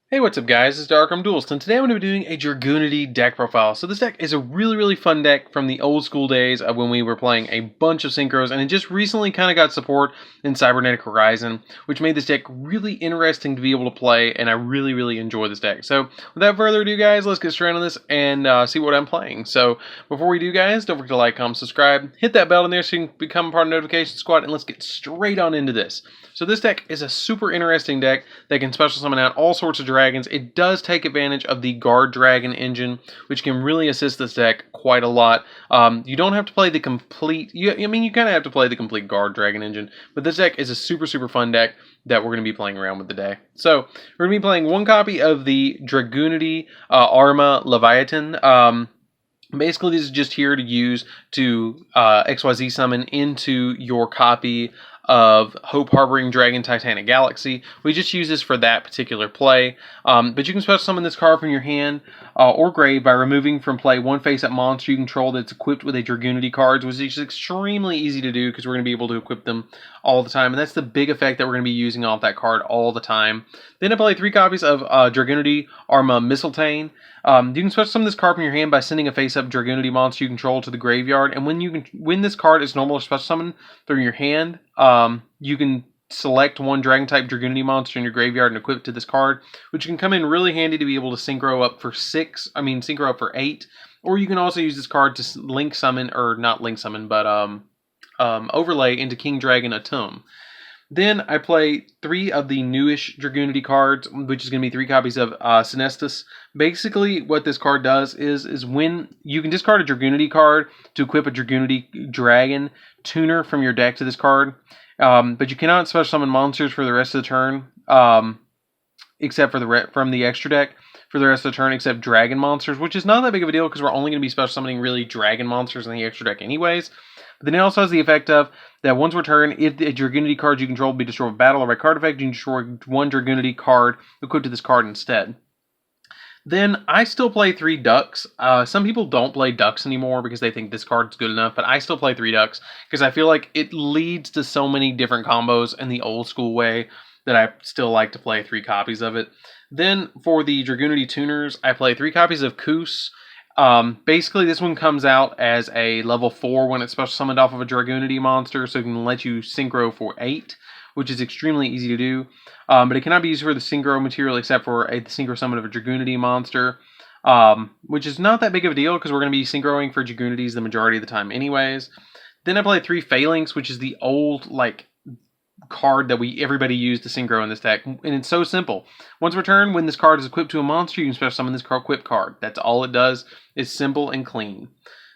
Hey, what's up guys, it's DarkArmedDuelist, and today I'm going to be doing a Dragunity deck profile. So this deck is a really fun deck from the old school days of when we were playing a bunch of synchros, and it just recently kind of got support in Cybernetic Horizon, which made this deck really interesting to be able to play, and I really enjoy this deck. So without further ado guys, let's get straight on this and see what I'm playing. So before we do guys, don't forget to like, comment, subscribe, hit that bell in there so you can become part of the notification squad, and let's get straight on into this. So this deck is a super interesting deck that can special summon out all sorts of dragons. It does take advantage of the Guard Dragon engine, which can really assist this deck quite a lot. You don't have to play the complete... you kind of have to play the complete Guard Dragon engine, but this deck is a super fun deck that we're going to be playing around with today. So we're going to be playing one copy of the Dragunity Arma Leviathan. Basically, this is just here to use to XYZ summon into your copy of Hope Harboring Dragon Titanic Galaxy. We just use this for that particular play. But you can special summon this card from your hand or grave by removing from play one face-up monster you control that's equipped with a Dragunity card, which is extremely easy to do because we're going to be able to equip them all the time. And that's the big effect that we're going to be using off that card all the time. Then I play 3 copies of Dragunity Arma Mistletoe. You can special summon this card from your hand by sending a face-up Dragunity monster you control to the graveyard. And when this card is normal or special summon from your hand, you can select one Dragon-type Dragunity monster in your graveyard and equip it to this card, which can come in really handy to be able to synchro up for 8. Or you can also use this card to link summon, or not link summon, but overlay into King Dragon Atum. Then I play 3 of the newish Dragunity cards, which is going to be 3 copies of Sinestus. Basically, what this card does is when you can discard a Dragunity card to equip a Dragunity Dragon tuner from your deck to this card, but you cannot special summon monsters for the rest of the turn, except for from the extra deck for the rest of the turn, except dragon monsters, which is not that big of a deal because we're only going to be special summoning really dragon monsters in the extra deck anyways. But then it also has the effect of that once per turn, if the Dragunity card you control be destroyed by battle or by card effect, you can destroy one Dragunity card equipped to this card instead. Then I still play 3 ducks. Some people don't play ducks anymore because they think this card's good enough, but I still play 3 ducks because I feel like it leads to so many different combos in the old school way that I still like to play 3 copies of it. Then for the Dragunity tuners, I play 3 copies of Koos. Basically, this one comes out as a level 4 when it's special summoned off of a Dragunity monster, so it can let you synchro for 8, which is extremely easy to do. But it cannot be used for the synchro material except for the synchro summon of a Dragunity monster, which is not that big of a deal because we're going to be synchroing for Dragunities the majority of the time anyways. Then I play 3 Phalanx, which is the old, card that everybody used to synchro in this deck, and it's so simple. Once per turn, when this card is equipped to a monster, you can special summon this equipped card. That's all it does. It's simple and clean.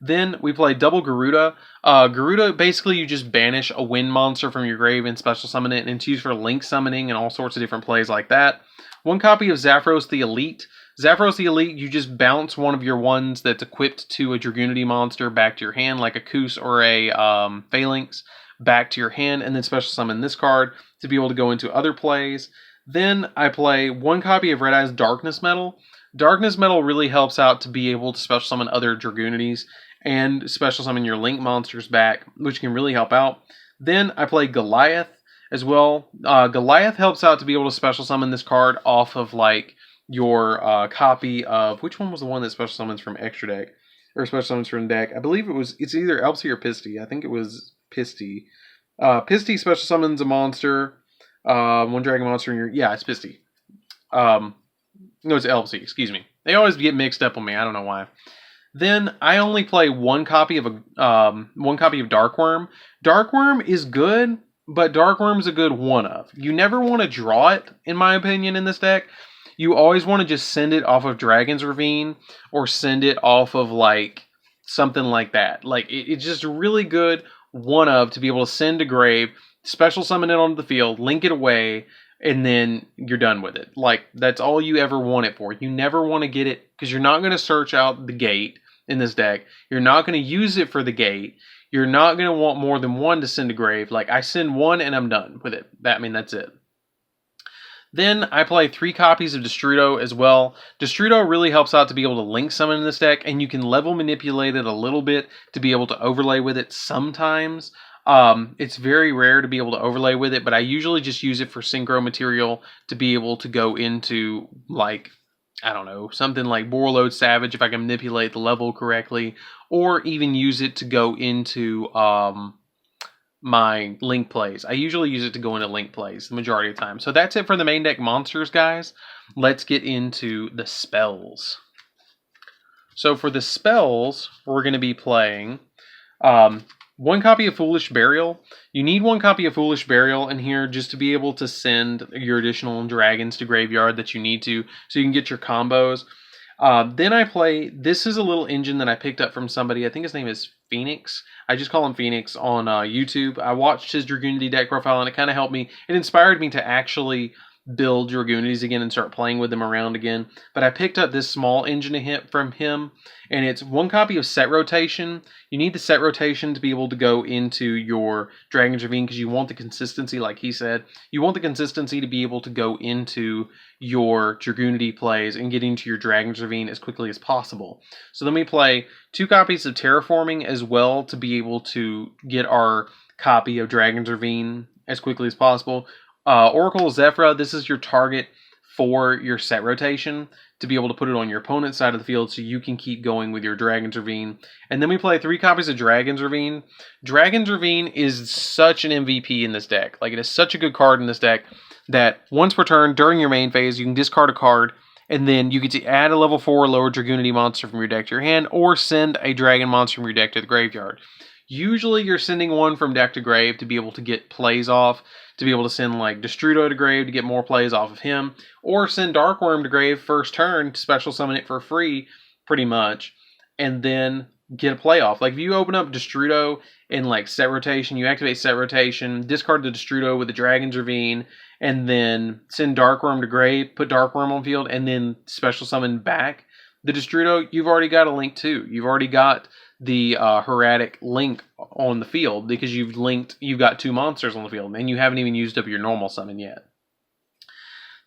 Then we play double Garuda. Garuda, basically you just banish a wind monster from your grave and special summon it, and it's used for link summoning and all sorts of different plays like that. 1 copy of Zaphros the Elite. Zaphros the Elite, you just bounce one of your ones that's equipped to a Dragunity monster back to your hand, like a Koos or a Phalanx, back to your hand, and then special summon this card to be able to go into other plays. Then I play 1 copy of Red Eye's Darkness Metal. Darkness Metal really helps out to be able to special summon other Dragunities and special summon your link monsters back, which can really help out. Then I play Goliath as well. Goliath helps out to be able to special summon this card off of your copy of, which one was the one that special summons from extra deck or special summons from deck? I believe it's either Elpsy or Pisty. I think it was Pisty. Pisty special summons a monster, 1 dragon monster in your... Yeah, it's Pisty. No, it's Elpsy, excuse me. They always get mixed up on me, I don't know why. Then I only play 1 copy of Darkworm. Darkworm is good, but Darkworm is a good one-of. You never want to draw it, in my opinion, in this deck. You always want to just send it off of Dragon's Ravine, or send it off of, something like that. It's just really good one-of to be able to send to grave, special summon it onto the field, link it away, and then you're done with it. That's all you ever want it for. You never want to get it, because you're not going to search out the gate in this deck. You're not going to use it for the gate. You're not going to want more than 1 to send to grave. I send 1 and I'm done with it. That's it. Then I play 3 copies of Destrudo as well. Destrudo really helps out to be able to link summon in this deck, and you can level manipulate it a little bit to be able to overlay with it sometimes. It's very rare to be able to overlay with it, but I usually just use it for synchro material to be able to go into, like, I don't know, something like Borreload Savage if I can manipulate the level correctly, or even use it to go into my link plays. I usually use it to go into link plays the majority of the time. So that's it for the main deck monsters, guys. Let's get into the spells. So for the spells, we're going to be playing one copy of Foolish Burial. You need one copy of Foolish Burial in here just to be able to send your additional dragons to graveyard that you need to, so you can get your combos. Then I play, this is a little engine that I picked up from somebody, I think his name is Phoenix. I just call him Phoenix on YouTube. I watched his Dragunity deck profile and it kind of helped me. It inspired me to actually build Dragunities again and start playing with them around again. But I picked up this small engine from him, and it's one copy of Set Rotation. You need the Set Rotation to be able to go into your Dragon's Ravine because you want the consistency, like he said. You want the consistency to be able to go into your Dragunity plays and get into your Dragon's Ravine as quickly as possible. So then we play 2 copies of Terraforming as well to be able to get our copy of Dragon's Ravine as quickly as possible. Oracle Zephyra, this is your target for your set rotation to be able to put it on your opponent's side of the field so you can keep going with your Dragon's Ravine. And then we play 3 copies of Dragon's Ravine. Dragon's Ravine is such an MVP in this deck. Like, it is such a good card in this deck that once per turn during your main phase, you can discard a card, and then you get to add a level 4 lower Dragunity monster from your deck to your hand, or send a dragon monster from your deck to the graveyard. Usually you're sending one from deck to grave to be able to get plays off, to be able to send like Destrudo to grave to get more plays off of him, or send Darkworm to grave first turn to special summon it for free, pretty much, and then get a play off. Like if you open up Destrudo in like set rotation, you activate set rotation, discard the Destrudo with the Dragon's Ravine, and then send Darkworm to grave, put Darkworm on field, and then special summon back the Destrudo, you've already got a link too. You've already got the Heradic link on the field because you've got 2 monsters on the field and you haven't even used up your normal summon yet.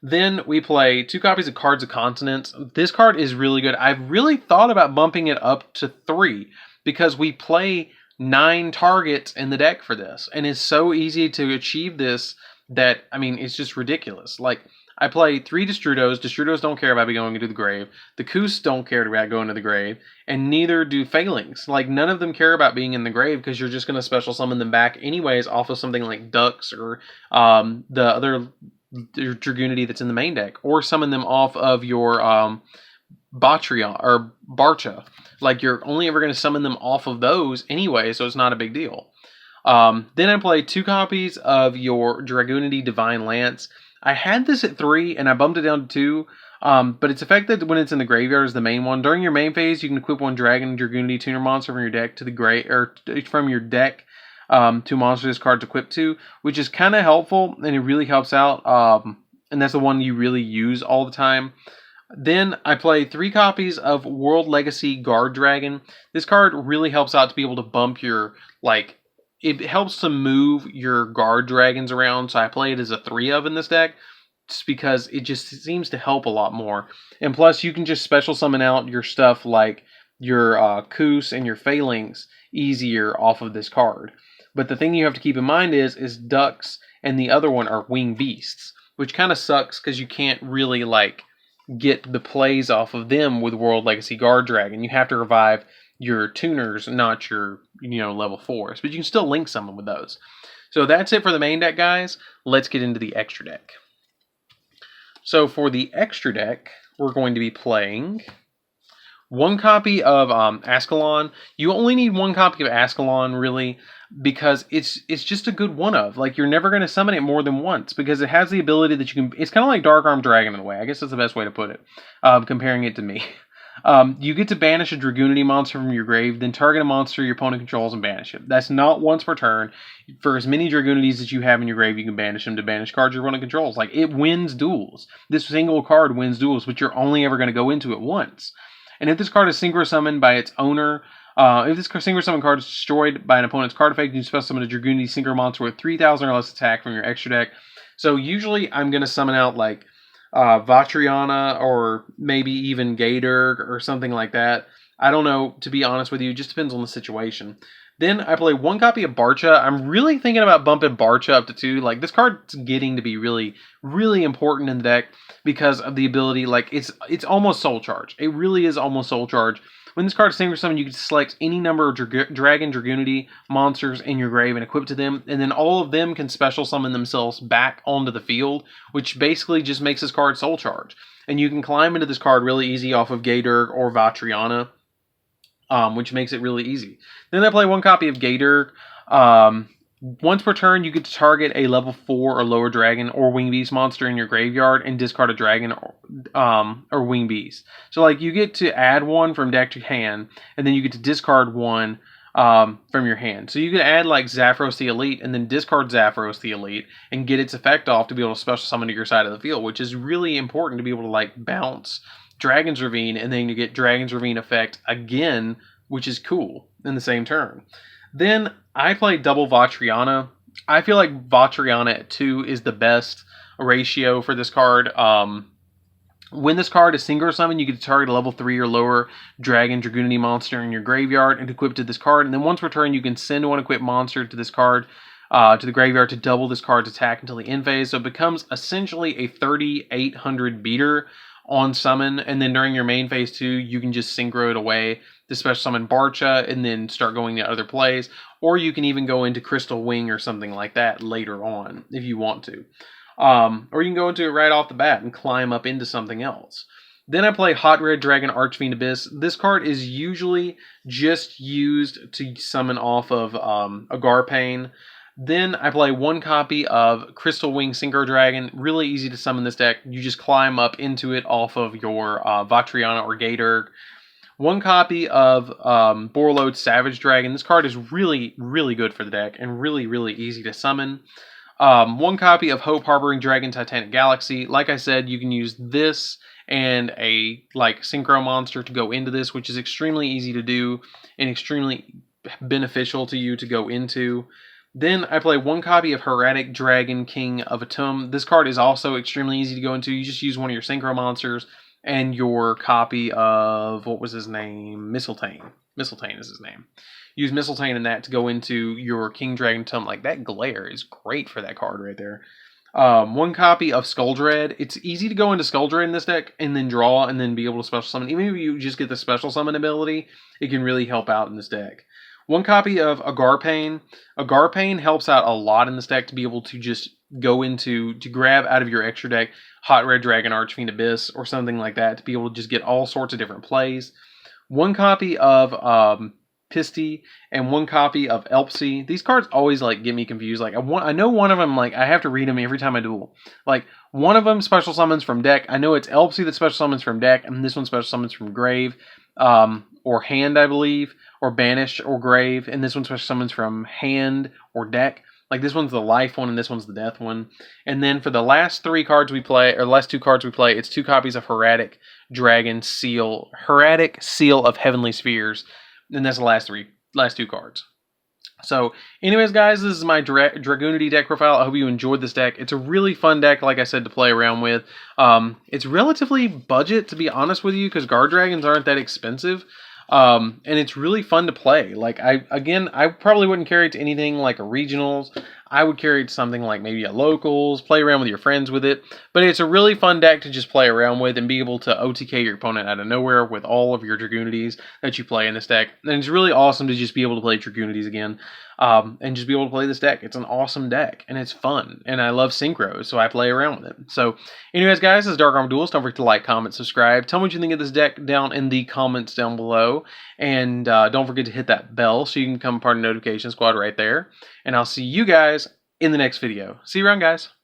Then we play 2 copies of Cards of Continents. This card is really good. I've really thought about bumping it up to 3 because we play 9 targets in the deck for this, and it's so easy to achieve this that, I mean, it's just ridiculous. Like, I play 3 Destrudos. Destrudos don't care about me going into the grave. The Koos don't care about going to the grave. And neither do Failings. Like, none of them care about being in the grave because you're just going to special summon them back anyways off of something like Ducks or the other Dragunity that's in the main deck. Or summon them off of your Batrion or Barcha. Like, you're only ever going to summon them off of those anyway, so it's not a big deal. Then I play 2 copies of your Dragunity Divine Lance. I had this at 3, and I bumped it down to 2, but it's effective when it's in the graveyard as the main one. During your main phase, you can equip 1 Dragon Dragunity Tuner monster from your deck to the from your deck to monster this card's equipped to, which is kind of helpful, and it really helps out, and that's the one you really use all the time. Then I play 3 copies of World Legacy Guard Dragon. This card really helps out to be able to bump your, like, it helps to move your guard dragons around, so I play it as a 3 of in this deck, just because it just seems to help a lot more. And plus, you can just special summon out your stuff like your Koos and your Failings easier off of this card. But the thing you have to keep in mind is Ducks and the other one are Winged Beasts, which kind of sucks because you can't really like get the plays off of them with World Legacy Guard Dragon. You have to revive your tuners, not your, level 4s. But you can still link summon with those. So that's it for the main deck, guys. Let's get into the extra deck. So for the extra deck, we're going to be playing 1 copy of Ascalon. You only need 1 copy of Ascalon, really, because it's just a good one of. Like, you're never going to summon it more than once, because it has the ability that you can... It's kind of like Dark Armed Dragon in a way. I guess that's the best way to put it, comparing it to me. You get to banish a Dragunity monster from your grave, then target a monster your opponent controls and banish it. That's not once per turn. For as many Dragunities as you have in your grave, you can banish them to banish cards your opponent controls. Like, it wins duels. This single card wins duels, but you're only ever going to go into it once. And if this card is synchro summoned by its owner, if this synchro summon card is destroyed by an opponent's card effect, you can special summon a Dragunity synchro monster with 3,000 or less attack from your extra deck. So usually I'm going to summon out like Vatriana or maybe even Gator or something like that. I don't know, to be honest with you. It just depends on the situation. Then I play 1 copy of Barcha. I'm really thinking about bumping Barcha up to 2. Like, this card's getting to be really, really important in the deck because of the ability. Like, it's almost Soul Charge. It really is almost Soul Charge. When this card is Synchro Summon, you can select any number of Dragon Dragunity monsters in your grave and equip to them, and then all of them can special summon themselves back onto the field, which basically just makes this card Soul Charge. And you can climb into this card really easy off of Gator or Vatriana, which makes it really easy. Then I play 1 copy of Gator. Once per turn, you get to target a level 4 or lower dragon or wing beast monster in your graveyard and discard a dragon or wing beast. So, like, you get to add 1 from deck to hand, and then you get to discard 1 from your hand. So you could add, like, Zaphros the Elite and then discard Zaphros the Elite and get its effect off to be able to special summon to your side of the field, which is really important to be able to, like, bounce Dragon's Ravine and then you get Dragon's Ravine effect again, which is cool in the same turn. Then I play double Vatriana. I feel like Vatriana at 2 is the best ratio for this card. When this card is Synchro Summon, you get to target a level 3 or lower Dragon Dragunity monster in your graveyard and equip to this card. And then once per turn, you can send 1 equipped monster to this card, to the graveyard to double this card's attack until the end phase. So it becomes essentially a 3,800 beater on summon, and then during your main phase 2, you can just synchro it away to special summon Barcha and then start going to other plays, or you can even go into Crystal Wing or something like that later on if you want to. Or you can go into it right off the bat and climb up into something else. Then I play Hot Red Dragon Archfiend Abyss. This card is usually just used to summon off of Agarpain. Then I play 1 copy of Crystal Wing Synchro Dragon. Really easy to summon this deck. You just climb up into it off of your Vatriana or Gator. 1 copy of Borlode Savage Dragon. This card is really, really good for the deck and really, really easy to summon. 1 copy of Hope Harboring Dragon Titanic Galaxy. Like I said, you can use this and a synchro monster to go into this, which is extremely easy to do and extremely beneficial to you to go into. Then I play 1 copy of Hieratic Dragon King of Atum. This card is also extremely easy to go into. You just use one of your synchro monsters and your copy of, what was his name? Mistletoe. Mistletoe is his name. Use Mistletoe and that to go into your King Dragon Atum. Like, that glare is great for that card right there. 1 copy of Skuldread. It's easy to go into Skuldread in this deck and then draw and then be able to special summon. Even if you just get the special summon ability, it can really help out in this deck. 1 copy of Agarpain. Agarpain helps out a lot in this deck to be able to just go into, to grab out of your extra deck Hot Red Dragon Archfiend Abyss or something like that to be able to just get all sorts of different plays. 1 copy of Pisty and 1 copy of Elpsy. These cards always get me confused. I know one of them, I have to read them every time I duel. One of them special summons from deck. I know it's Elpsy that special summons from deck, and this one special summons from grave. Or hand, I believe, or banish or grave, and this one special summons from hand or deck. This one's the life one, and this one's the death one. And then for the last 3 cards we play, or the last 2 cards we play, it's 2 copies of Hieratic Dragon Seal, Hieratic Seal of Heavenly Spheres, and that's the last 2 cards. So, anyways, guys, this is my Dragunity deck profile. I hope you enjoyed this deck. It's a really fun deck, like I said, to play around with. It's relatively budget, to be honest with you, because Guard Dragons aren't that expensive. And it's really fun to play. I probably wouldn't carry it to anything like a regionals. I would carry it to something like maybe a locals, play around with your friends with it. But it's a really fun deck to just play around with and be able to OTK your opponent out of nowhere with all of your Dragunities that you play in this deck. And it's really awesome to just be able to play Dragunities again. And just be able to play this deck. It's an awesome deck, and it's fun, and I love synchros, so I play around with it. So, anyways, guys, this is DarkArmedDuelist. Don't forget to like, comment, subscribe. Tell me what you think of this deck down in the comments down below, and don't forget to hit that bell so you can become part of the notification squad right there. And I'll see you guys in the next video. See you around, guys.